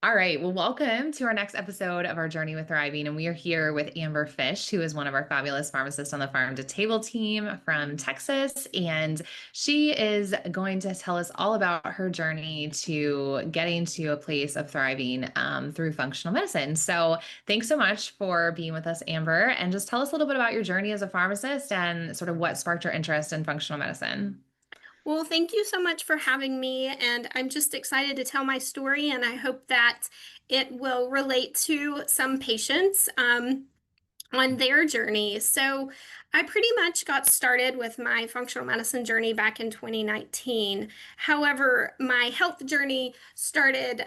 All right. Well, welcome to our next episode of our Journey with Thriving. And we are here with Amber Fish, who is one of our fabulous pharmacists on the Farm to Table team from Texas. And she is going to tell us all about her journey to getting to a place of thriving through functional medicine. So thanks so much for being with us, Amber. And just tell us a little bit about your journey as a pharmacist and sort of what sparked your interest in functional medicine. Well, thank you so much for having me, and I'm just excited to tell my story, and I hope that it will relate to some patients on their journey. So, I pretty much got started with my functional medicine journey back in 2019. However, my health journey started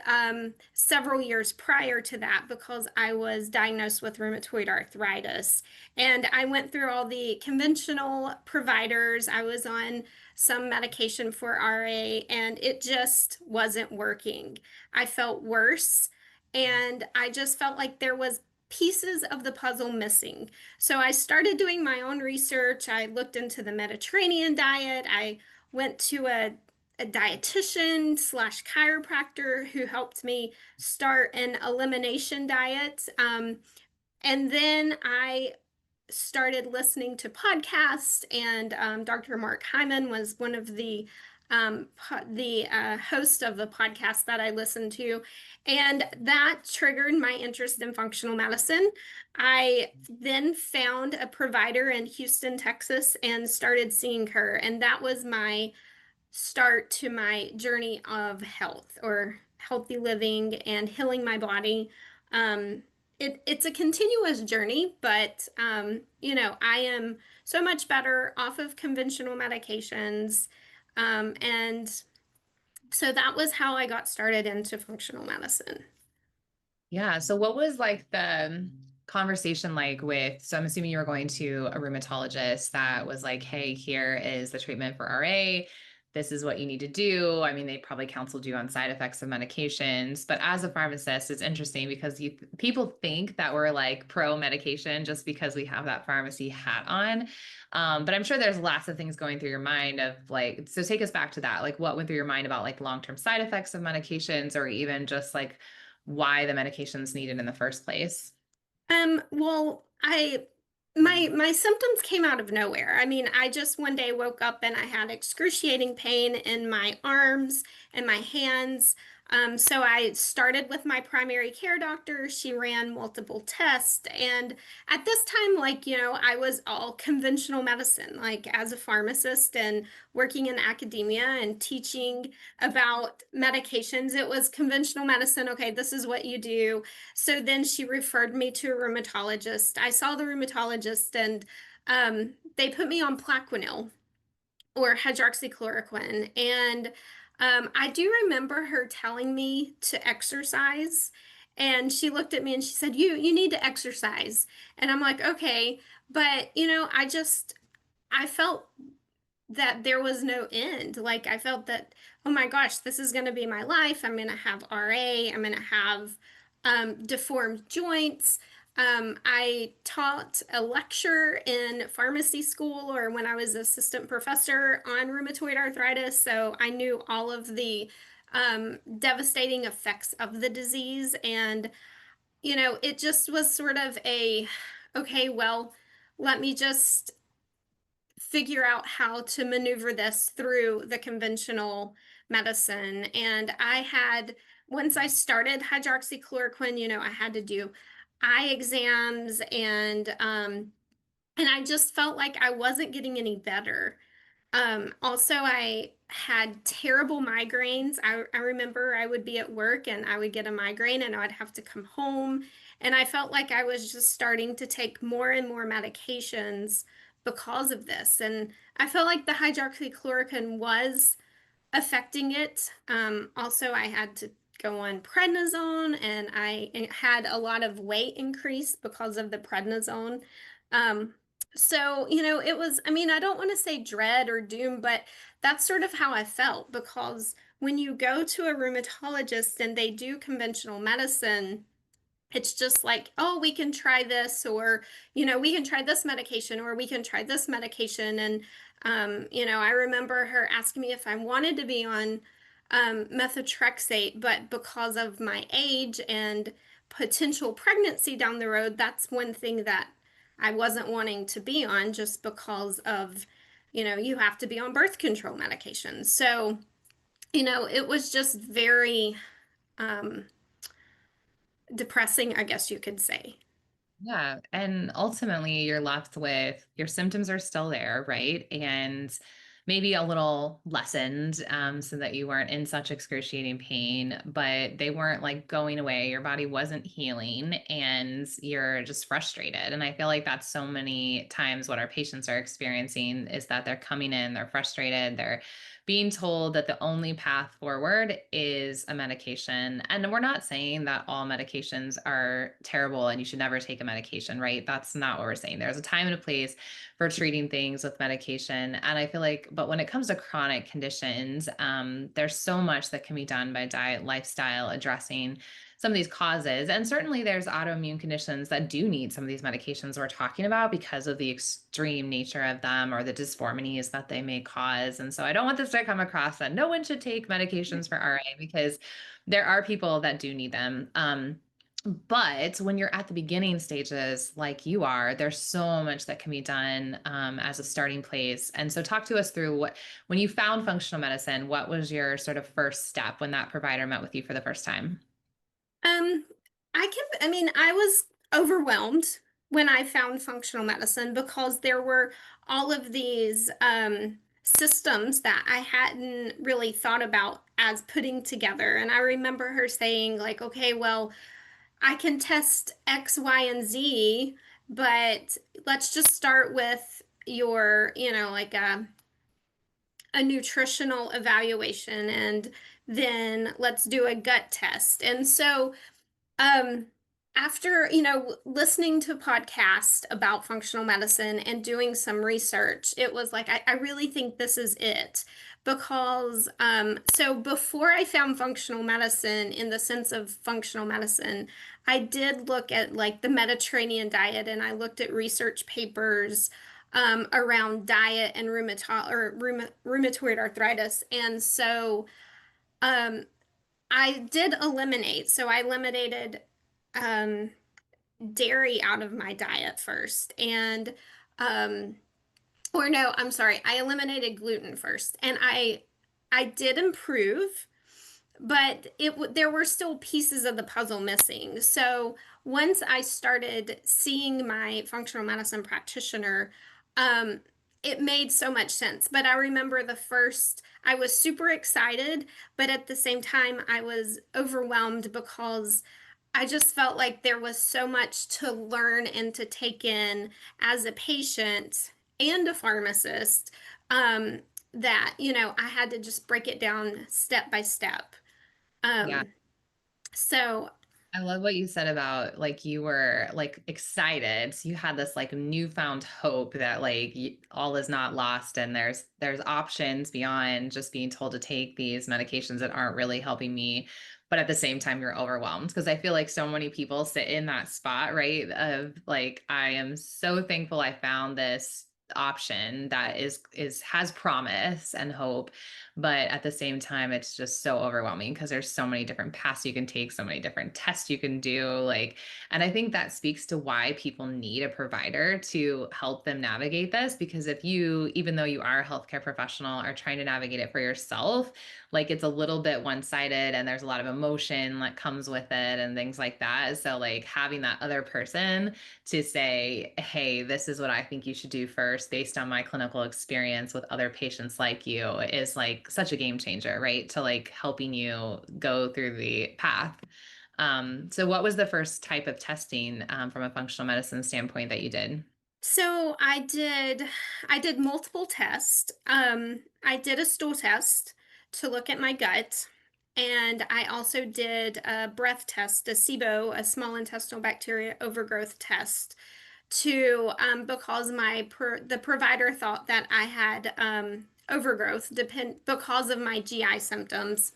several years prior to that because I was diagnosed with rheumatoid arthritis. And I went through all the conventional providers. I was on some medication for RA, and it just wasn't working. I felt worse, and I just felt like there was pieces of the puzzle missing. So I started doing my own research. I looked into the Mediterranean diet. I went to a dietitian slash chiropractor who helped me start an elimination diet. And then I started listening to podcasts, and Dr. Mark Hyman was one of the host of the podcast that I listened to, and that triggered my interest in functional medicine. I then found a provider in Houston, Texas, and started seeing her, and that was my start to my journey of health or healthy living and healing my body. Um, it's a continuous journey, but I am so much better off of conventional medications. And so that was how I got started into functional medicine. Yeah. So what was like the conversation like with, so I'm assuming you were going to a rheumatologist that was like, hey, here is the treatment for RA. This is what you need to do. I mean, they probably counseled you on side effects of medications, but as a pharmacist, it's interesting because people think that we're like pro medication just because we have that pharmacy hat on. But I'm sure there's lots of things going through your mind of like, so take us back to that. Like what went through your mind about like long-term side effects of medications or even just like why the medication's needed in the first place. Well, my symptoms came out of nowhere. I mean, I just one day woke up and I had excruciating pain in my arms and my hands. So I started with my primary care doctor. She ran multiple tests, and at this time, I was all conventional medicine, like as a pharmacist and working in academia and teaching about medications. It was conventional medicine. Okay, this is what you do. So then she referred me to a rheumatologist. I saw the rheumatologist, and they put me on Plaquenil or hydroxychloroquine. And I do remember her telling me to exercise. And she looked at me and she said, "You need to exercise." And I'm like, "Okay." But, I felt that there was no end. Like I felt that, oh my gosh, this is going to be my life. I'm going to have RA. I'm going to have deformed joints. I taught a lecture in pharmacy school or when I was assistant professor on rheumatoid arthritis. So I knew all of the devastating effects of the disease. And, it just was sort of okay, well, let me just figure out how to maneuver this through the conventional medicine. And once I started hydroxychloroquine, I had to do eye exams, and I just felt like I wasn't getting any better. Also, I had terrible migraines. I remember I would be at work and I would get a migraine and I would have to come home. And I felt like I was just starting to take more and more medications because of this. And I felt like the hydroxychloroquine was affecting it. Also, I had to go on prednisone, and I had a lot of weight increase because of the prednisone. Um, so, it was, I mean, I don't want to say dread or doom, but that's sort of how I felt because when you go to a rheumatologist and they do conventional medicine, it's just like, oh, we can try this, or, we can try this medication, or we can try this medication. And, I remember her asking me if I wanted to be on methotrexate, but because of my age and potential pregnancy down the road, that's one thing that I wasn't wanting to be on just because of, you have to be on birth control medication. So, it was just very um, depressing, I guess you could say. Yeah. And ultimately, you're left with your symptoms are still there, right? And maybe a little lessened so that you weren't in such excruciating pain, but they weren't like going away. Your body wasn't healing and you're just frustrated. And I feel like that's so many times what our patients are experiencing is that they're coming in, they're frustrated, they're being told that the only path forward is a medication. And we're not saying that all medications are terrible and you should never take a medication, right? That's not what we're saying. There's a time and a place for treating things with medication. And I feel like, but when it comes to chronic conditions, there's so much that can be done by diet, lifestyle, addressing some of these causes. And certainly there's autoimmune conditions that do need some of these medications we're talking about because of the extreme nature of them or the disformities that they may cause. And so I don't want this to come across that no one should take medications for RA because there are people that do need them. But when you're at the beginning stages, like you are, there's so much that can be done as a starting place. And so, talk to us through when you found functional medicine, what was your sort of first step when that provider met with you for the first time? Um, I mean, I was overwhelmed when I found functional medicine because there were all of these systems that I hadn't really thought about as putting together. And I remember her saying, like, okay, well, I can test X, Y, and Z, but let's just start with your, like a nutritional evaluation, and then let's do a gut test. And so um, after, listening to a podcast about functional medicine and doing some research, it was like, I really think this is it. Because, so before I found functional medicine in the sense of functional medicine, I did look at like the Mediterranean diet and I looked at research papers around diet and rheumatoid arthritis. And so, um, I did eliminate. So I eliminated um, dairy out of my diet first. Um, or no, I'm sorry. I eliminated gluten first. And I did improve, but there were still pieces of the puzzle missing. So once I started seeing my functional medicine practitioner, um, it made so much sense. But I remember I was super excited, but at the same time, I was overwhelmed because I just felt like there was so much to learn and to take in as a patient and a pharmacist, um, that, I had to just break it down step by step. Yeah. Um, so I love what you said about like you were like excited. So you had this like newfound hope that like all is not lost and there's options beyond just being told to take these medications that aren't really helping me. But at the same time, you're overwhelmed because I feel like so many people sit in that spot, right? Of like, I am so thankful I found this option that is has promise and hope, but at the same time it's just so overwhelming because there's so many different paths you can take, so many different tests you can do, like, and I think that speaks to why people need a provider to help them navigate this, because if you, even though you are a healthcare professional, are trying to navigate it for yourself, like it's a little bit one-sided and there's a lot of emotion that comes with it and things like that. So like having that other person to say, hey, this is what I think you should do first based on my clinical experience with other patients like you is like such a game changer, right? To like helping you go through the path. So what was the first type of testing from a functional medicine standpoint that you did? so I did multiple tests. I did a stool test to look at my gut, and I also did a breath test, a SIBO, a small intestinal bacteria overgrowth test, to because the provider thought that I had overgrowth because of my GI symptoms.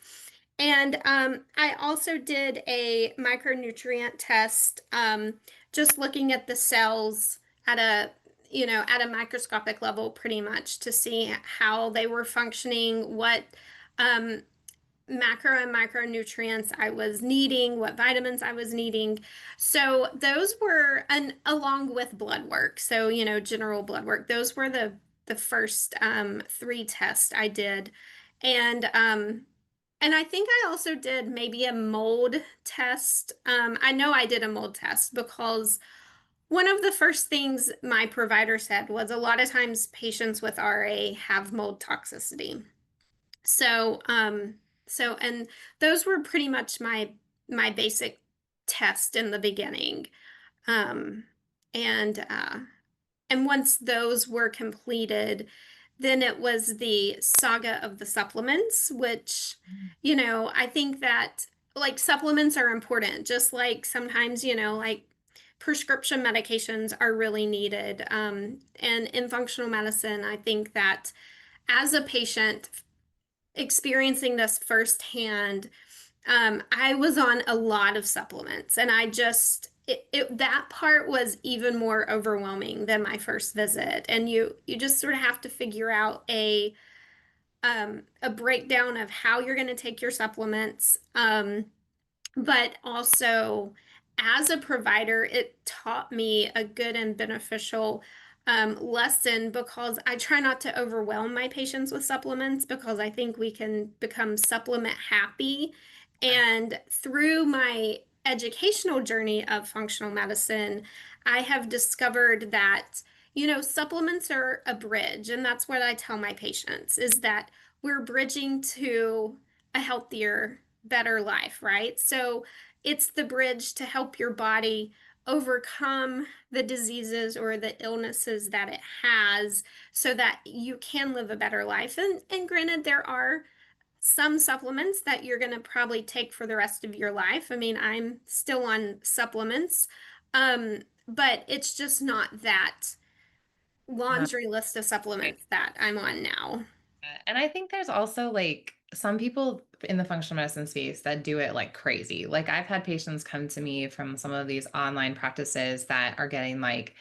And I also did a micronutrient test, just looking at the cells at a microscopic level, pretty much to see how they were functioning, um, macro and micronutrients I was needing, what vitamins I was needing. So those were, and along with blood work. So, general blood work. Those were the first three tests I did. And I think I also did maybe a mold test. I know I did a mold test because one of the first things my provider said was a lot of times patients with RA have mold toxicity. So, and those were pretty much my basic test in the beginning. Um, and and once those were completed, then it was the saga of the supplements, which, I think that like supplements are important, just like sometimes, like prescription medications are really needed. And in functional medicine, I think that as a patient experiencing this firsthand, I was on a lot of supplements, and that part was even more overwhelming than my first visit. And you just sort of have to figure out a breakdown of how you're going to take your supplements. But also, as a provider, it taught me a good and beneficial lesson because I try not to overwhelm my patients with supplements because I think we can become supplement happy. And through my educational journey of functional medicine, I have discovered that, supplements are a bridge. And that's what I tell my patients is that we're bridging to a healthier, better life, right? So it's the bridge to help your body overcome the diseases or the illnesses that it has so that you can live a better life. And granted, there are some supplements that you're going to probably take for the rest of your life. I mean, I'm still on supplements, but it's just not that No. laundry list of supplements that I'm on now. And I think there's also like some people in the functional medicine space that do it like crazy. Like I've had patients come to me from some of these online practices that are getting like,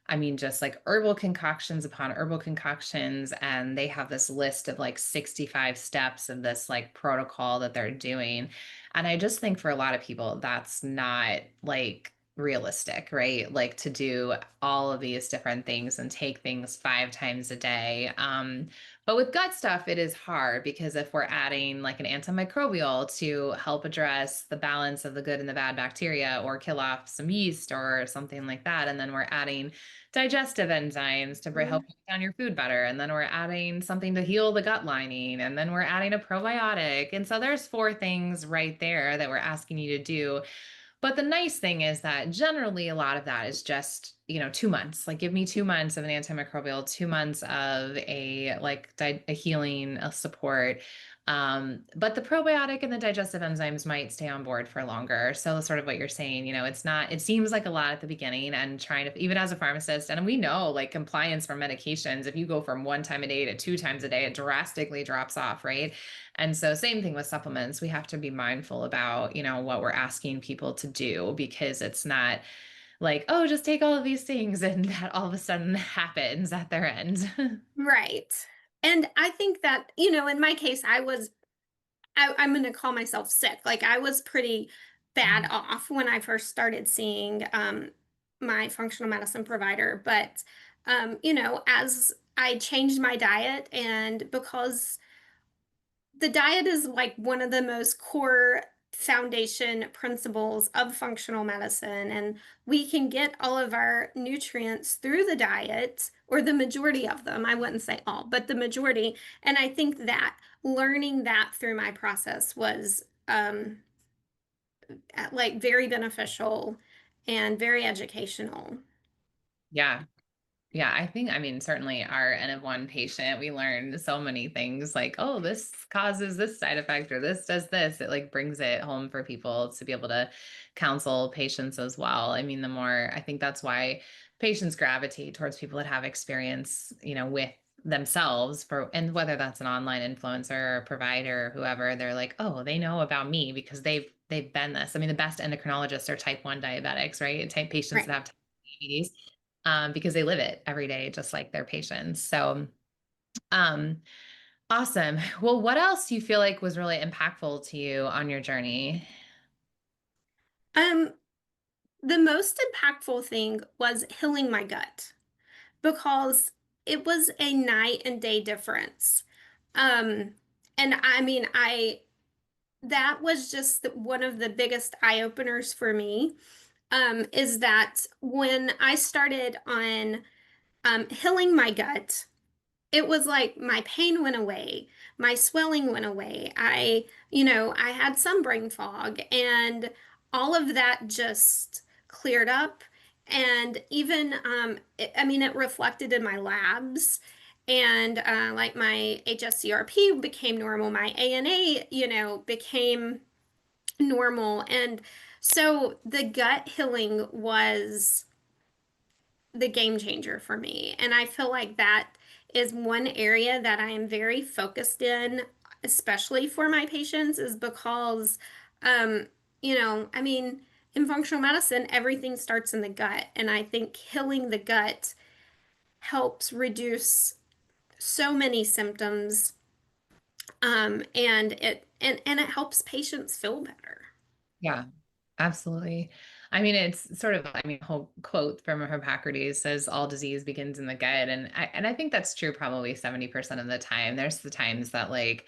I mean, just like herbal concoctions upon herbal concoctions. And they have this list of like 65 steps of this like protocol that they're doing. And I just think for a lot of people, that's not like realistic, right? Like to do all of these different things and take things 5 times a day. But with gut stuff, it is hard because if we're adding like an antimicrobial to help address the balance of the good and the bad bacteria or kill off some yeast or something like that, and then we're adding digestive enzymes to help Mhm. break down your food better. And then we're adding something to heal the gut lining. And then we're adding a probiotic. And so there's 4 things right there that we're asking you to do. But the nice thing is that generally a lot of that is just, 2 months. Like give me 2 months of an antimicrobial, 2 months of a like a healing, a support. But the probiotic and the digestive enzymes might stay on board for longer. So sort of what you're saying, it's not, it seems like a lot at the beginning and trying to, even as a pharmacist, and we know like compliance for medications, if you go from 1 time a day to 2 times a day, it drastically drops off, right? And so same thing with supplements. We have to be mindful about, what we're asking people to do because it's not like, oh, just take all of these things and that all of a sudden happens at their end. Right. And I think that, in my case, I'm going to call myself sick. Like I was pretty bad off when I first started seeing my functional medicine provider. But, as I changed my diet, and because the diet is like one of the most core foundation principles of functional medicine, and we can get all of our nutrients through the diet, or the majority of them. I wouldn't say all, but the majority. And I think that learning that through my process was like very beneficial and very educational. Yeah. Yeah, I think, I mean, certainly our N of one patient, we learned so many things like, oh, this causes this side effect or this does this. It like brings it home for people to be able to counsel patients as well. I mean, the more, I think that's why patients gravitate towards people that have experience, with themselves for, and whether that's an online influencer or provider or whoever, they're like, oh, they know about me because they've been this. I mean, the best endocrinologists are type 1 diabetics, right? Type patients that Right. have type 2 diabetes because they live it every day, just like their patients. So, um, Awesome. Well, what else do you feel like was really impactful to you on your journey? Um, the most impactful thing was healing my gut because it was a night and day difference. Um, and I mean, that was just one of the biggest eye openers for me. Is that when I started on healing my gut, it was like my pain went away, my swelling went away. I had some brain fog, and all of that just cleared up. And even, I mean, it reflected in my labs. And like my HSCRP became normal, my ANA, became normal. And so the gut healing was the game changer for me. And I feel like that is one area that I am very focused in, especially for my patients, is because, um, I mean, in functional medicine, everything starts in the gut. And I think healing the gut helps reduce so many symptoms, and it helps patients feel better. Yeah, absolutely. I mean, it's sort of, I mean, whole quote from Hippocrates says all disease begins in the gut. And I think that's true probably 70% of the time. There's the times that like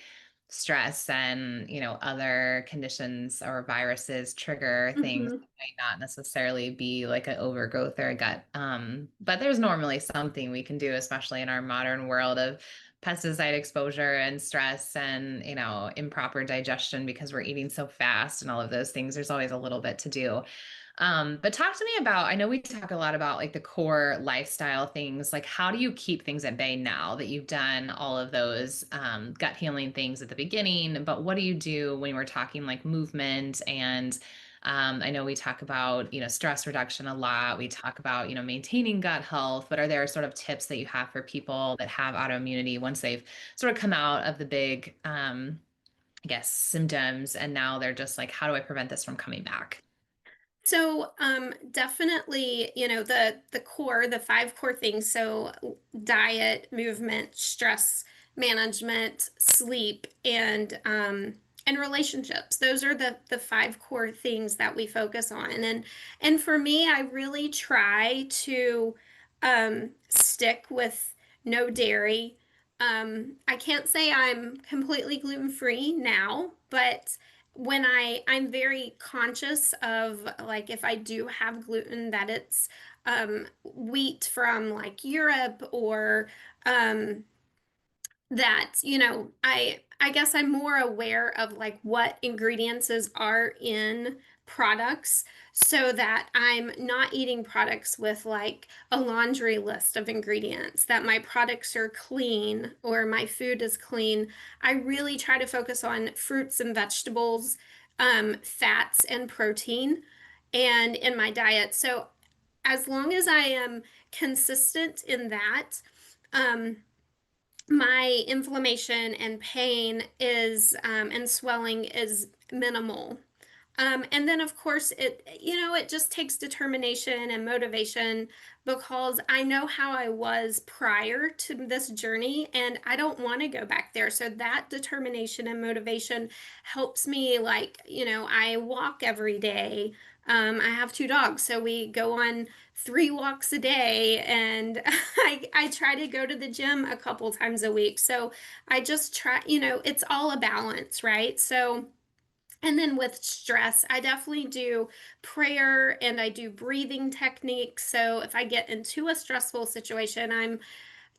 stress and, other conditions or viruses trigger things Hmm. that might not necessarily be like an overgrowth or a gut. But there's normally something we can do, especially in our modern world of pesticide exposure and stress and improper digestion because we're eating so fast and all of those things. There's always a little bit to do. But talk to me about, I know we talk a lot about like the core lifestyle things. Like, how do you keep things at bay now that you've done all of those gut healing things at the beginning? But what do you do when we're talking like movement and I know we talk about, stress reduction a lot. We talk about, maintaining gut health, but are there sort of tips that you have for people that have autoimmunity once they've sort of come out of the big, I guess, symptoms and now they're just like, how do I prevent this from coming back? So, definitely, the five core things. So, diet, movement, stress management, sleep, and relationships. Those are the five core things that we focus on. And for me, I really try to stick with no dairy. I can't say I'm completely gluten free now, but when I'm very conscious of, like, if I do have gluten, that it's wheat from like Europe, or um, that, I guess I'm more aware of like what ingredients are in products, so that I'm not eating products with like a laundry list of ingredients, that my products are clean or my food is clean. I really try to focus on fruits and vegetables, fats and protein and in my diet. So as long as I am consistent in that, um, my inflammation and pain and swelling is minimal. And then of course it just takes determination and motivation, because I know how I was prior to this journey and I don't want to go back there. So that determination and motivation helps me, like, I walk every day. I have two dogs, so we go on 3 walks a day, and I try to go to the gym a couple times a week. So I just try, it's all a balance, right? So, and then with stress, I definitely do prayer and I do breathing techniques. So if I get into a stressful situation, I'm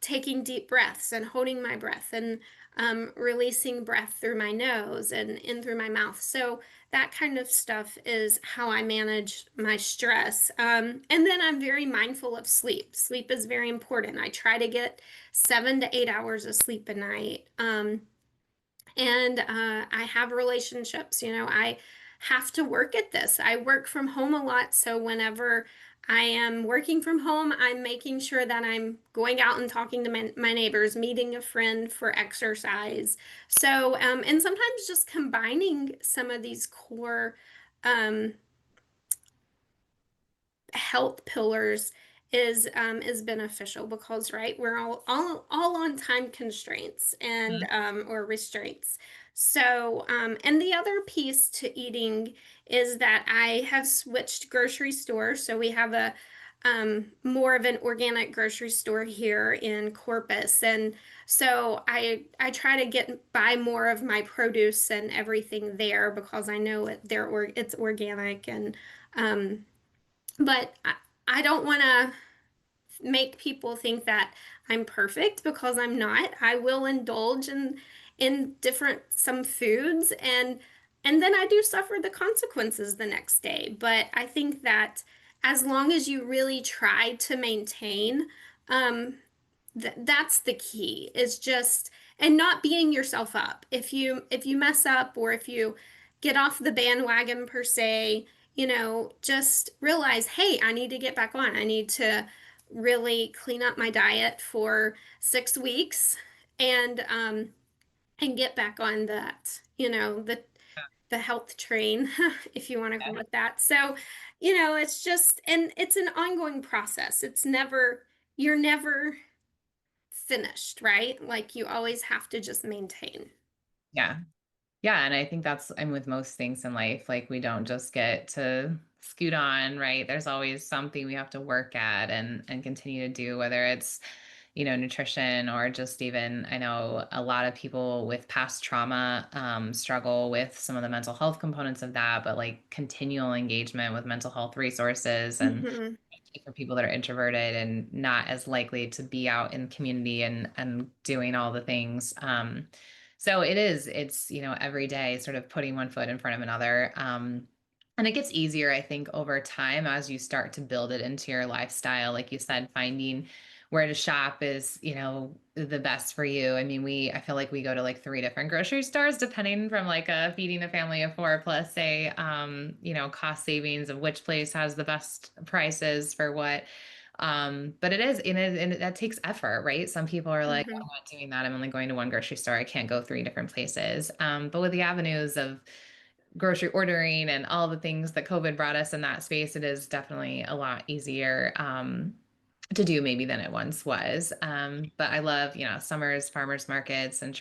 taking deep breaths and holding my breath, and releasing breath through my nose and in through my mouth. So that kind of stuff is how I manage my stress. And then I'm very mindful of sleep. Sleep is very important. I try to get 7 to 8 hours of sleep a night. And I have relationships. I have to work at this. I work from home a lot, so whenever I am working from home, I'm making sure that I'm going out and talking to my neighbors, meeting a friend for exercise. So, and sometimes just combining some of these core um, health pillars is beneficial because right we're all on time constraints and Mhm. or restraints. So and the other piece to eating is that I have switched grocery stores. So we have a more of an organic grocery store here in Corpus, and so I try to get buy more of my produce and everything there because I know it's organic and um, but I don't want to make people think that I'm perfect because I'm not. I will indulge in different some foods and then I do suffer the consequences the next day. But I think that as long as you really try to maintain, um, that's the key is just and not beating yourself up if you mess up or if you get off the bandwagon per se, just realize, hey, I need to get back on. I need to really clean up my diet for 6 weeks and get back on that, the health train, if you want to call it that. So, it's just and it's an ongoing process. You're never finished, right? Like you always have to just maintain. Yeah. Yeah, and I think I'm with most things in life, like we don't just get to scoot on, right? There's always something we have to work at and continue to do, whether it's, nutrition or just even I know a lot of people with past trauma struggle with some of the mental health components of that, but like continual engagement with mental health resources and Hmm. for people that are introverted and not as likely to be out in community and doing all the things. So it's, every day sort of putting one foot in front of another. And it gets easier, I think, over time as you start to build it into your lifestyle. Like you said, finding where to shop is, the best for you. I mean, I feel like we go to like three different grocery stores, depending from like feeding a family of four plus say, cost savings of which place has the best prices for what. But it is, and that takes effort, right? Some people are like, Hmm. I'm not doing that. I'm only going to one grocery store. I can't go three different places. But with the avenues of grocery ordering and all the things that COVID brought us in that space, it is definitely a lot easier. To do maybe than it once was. But I love, summers, farmers markets, and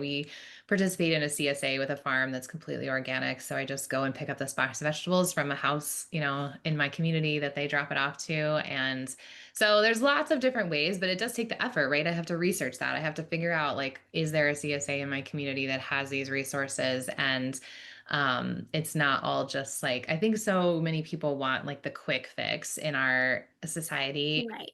we participate in a CSA with a farm that's completely organic. So I just go and pick up the box of vegetables from a house, in my community that they drop it off to. And so there's lots of different ways, but it does take the effort, right? I have to research that. I have to figure out like, is there a CSA in my community that has these resources? And it's not all just like I think so many people want like the quick fix in our society. Right.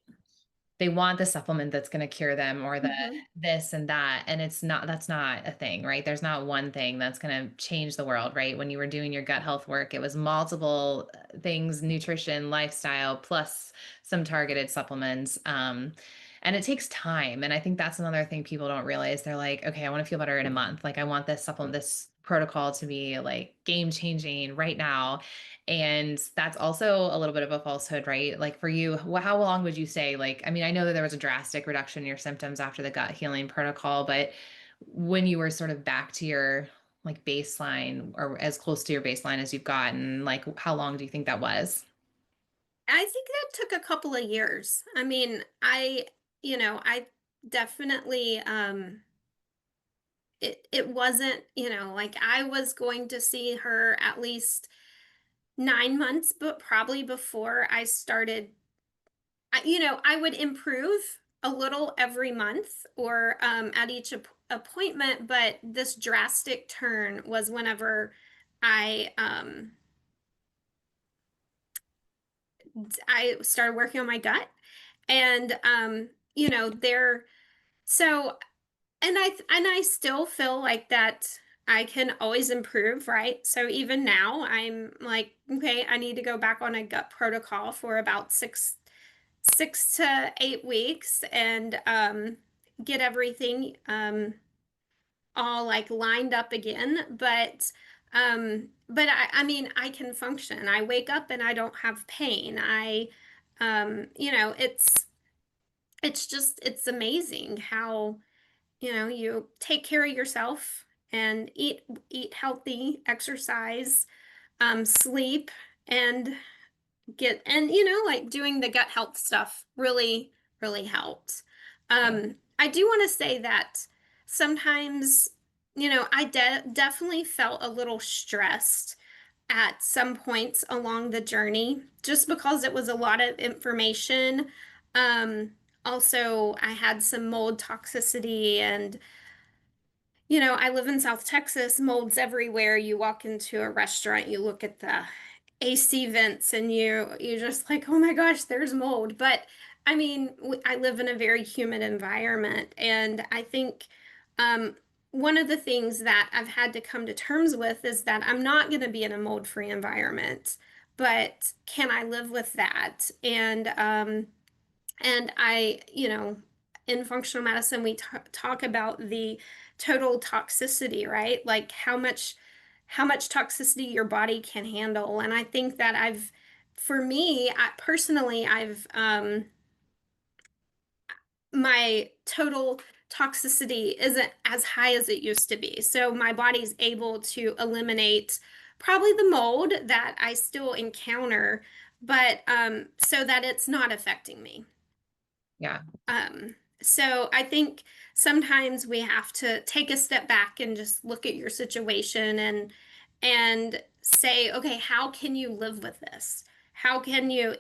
They want the supplement that's going to cure them or the Hmm. this and that, and that's not a thing, right? There's not one thing that's going to change the world, right? When you were doing your gut health work, it was multiple things: nutrition, lifestyle, plus some targeted supplements. And it takes time, and I think that's another thing people don't realize. They're like, okay, I want to feel better in a month, like I want this supplement, this protocol to be like game changing right now. And that's also a little bit of a falsehood, right? Like for you, how long would you say, like, I mean, I know that there was a drastic reduction in your symptoms after the gut healing protocol, but when you were sort of back to your like baseline or as close to your baseline as you've gotten, like, how long do you think that was? I think that took a couple of years. I mean, I definitely it wasn't, like I was going to see her at least 9 months, but probably before I started I would improve a little every month or at each appointment, but this drastic turn was whenever I um, I started working on my gut, and there. So, and I still feel like that I can always improve, right? So even now, I'm like, okay, I need to go back on a gut protocol for about 6 to 8 weeks and get everything all like lined up again. But I mean, I can function. I wake up and I don't have pain. It's just it's amazing how, you take care of yourself and eat healthy, exercise, sleep, and get, and like doing the gut health stuff really, really helped. Yeah. I do want to say that sometimes, I definitely felt a little stressed at some points along the journey just because it was a lot of information. Also, I had some mold toxicity, and I live in South Texas, mold's everywhere. You walk into a restaurant, you look at the AC vents, and you're just like, "Oh my gosh, there's mold." But I mean, I live in a very humid environment, and I think um, one of the things that I've had to come to terms with is that I'm not going to be in a mold-free environment, but can I live with that? And in functional medicine, we talk about the total toxicity, right? Like how much toxicity your body can handle. And I think that for me, personally, my total toxicity isn't as high as it used to be. So my body's able to eliminate probably the mold that I still encounter, but so that it's not affecting me. Yeah. So I think sometimes we have to take a step back and just look at your situation and say, okay, how can you live with this? How can you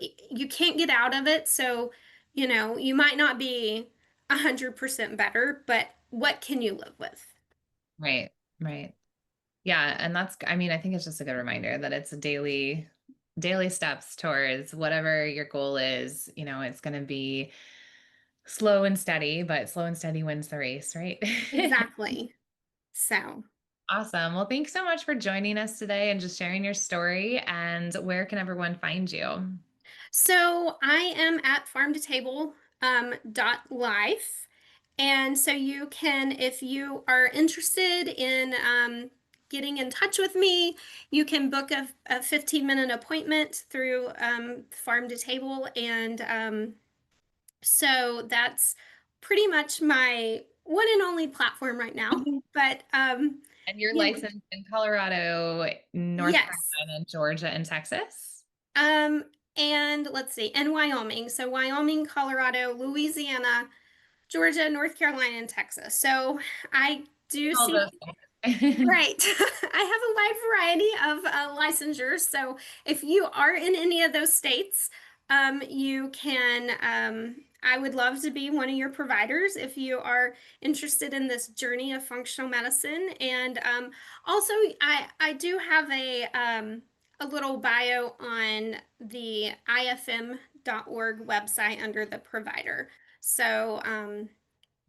can't get out of it, so you might not be 100% better, but what can you live with? Right. Right. Yeah. And I mean, I think it's just a good reminder that it's a daily steps towards whatever your goal is. It's going to be slow and steady, but slow and steady wins the race, right? Exactly. So, Awesome. Well, thanks so much for joining us today and just sharing your story. And where can everyone find you? so I am at farm-to-table .life. And so you can, if you are interested in getting in touch with me, you can book a 15-minute appointment through Farm to Table. And so that's pretty much my one and only platform right now. But And you're you know, licensed in Colorado, North yes. Carolina, Georgia, and Texas? Um, and let's see, and Wyoming. So Wyoming, Colorado, Louisiana, Georgia, North Carolina, and Texas. So I do All see. those things. Right. I have a wide variety of licensures. So if you are in any of those states, you can, I would love to be one of your providers if you are interested in this journey of functional medicine. And also, I do have a little bio on the ifm.org website under the provider. So,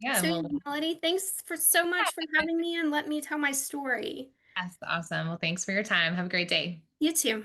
Yeah, so well, Melody, thanks for so much for having me and let me tell my story. that's awesome. Well, thanks for your time. Have a great day. You too.